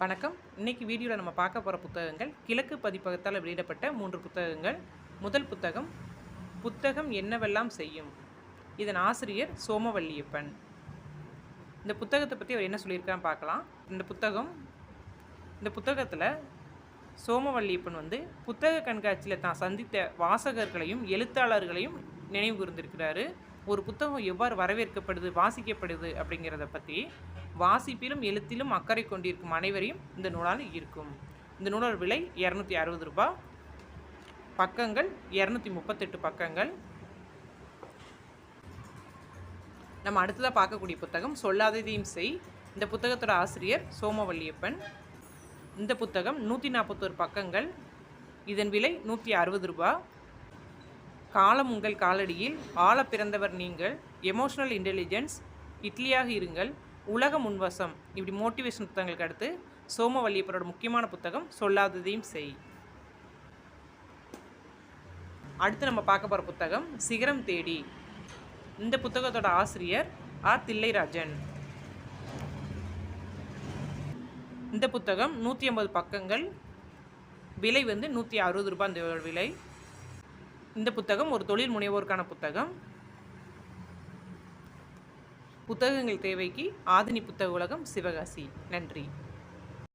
வணக்கம். இன்னைக்கு வீடியோவில் நம்ம பார்க்க போகிற புத்தகங்கள் கிழக்கு பதிப்பகத்தால் வெளியிடப்பட்ட 3 புத்தகங்கள். முதல் புத்தகம் புத்தகம் என்னவெல்லாம் செய்யும். இதன் ஆசிரியர் சோமவல்லியப்பன். இந்த புத்தகத்தை பற்றி அவர் என்ன சொல்லியிருக்கான்னு பார்க்கலாம். இந்த புத்தகத்தில் சோமவல்லியப்பன் புத்தக கண்காட்சியில் தான் சந்தித்த வாசகர்களையும் எழுத்தாளர்களையும் நினைவு கூர்ந்திருக்கிறாரு. ஒரு புத்தகம் எவ்வாறு வரவேற்கப்படுது, வாசிக்கப்படுது அப்படிங்கிறத பற்றி, வாசிப்பிலும் எழுத்திலும் அக்கறை கொண்டிருக்கும் அனைவரையும் இந்த நூலால் ஈர்க்கும். இந்த நூலோட விலை 260 ரூபாய். பக்கங்கள் 238 பக்கங்கள். நம்ம அடுத்ததாக பார்க்கக்கூடிய புத்தகம் சொல்லாததையும் செய். இந்த புத்தகத்தோட ஆசிரியர் சோமவல்லியப்பன். இந்த புத்தகம் 141 பக்கங்கள். இதன் விலை 160 ரூபாய். காலம் உங்கள் காலடியில், ஆழ பிறந்தவர் நீங்கள், எமோஷனல் இன்டெலிஜென்ஸ், இட்லியாக இருங்கள், உலகம் உன்வசம், இப்படி மோட்டிவேஷன் புத்தகங்களுக்கு அடுத்து சோமவல்லியப்பனோட முக்கியமான புத்தகம் சொல்லாததையும் செய். அடுத்து நம்ம பார்க்க போகிற புத்தகம் சிகரம் தேடி. இந்த புத்தகத்தோட ஆசிரியர் ஆர் தில்லைராஜன். இந்த புத்தகம் 150 பக்கங்கள். விலை 160 ரூபாய் இந்த விலை. இந்த புத்தகம் ஒரு தொழில் முனைவோருக்கான புத்தகம். புத்தகங்கள் தேவைக்கு ஆதினி புத்தக உலகம், சிவகாசி. நன்றி.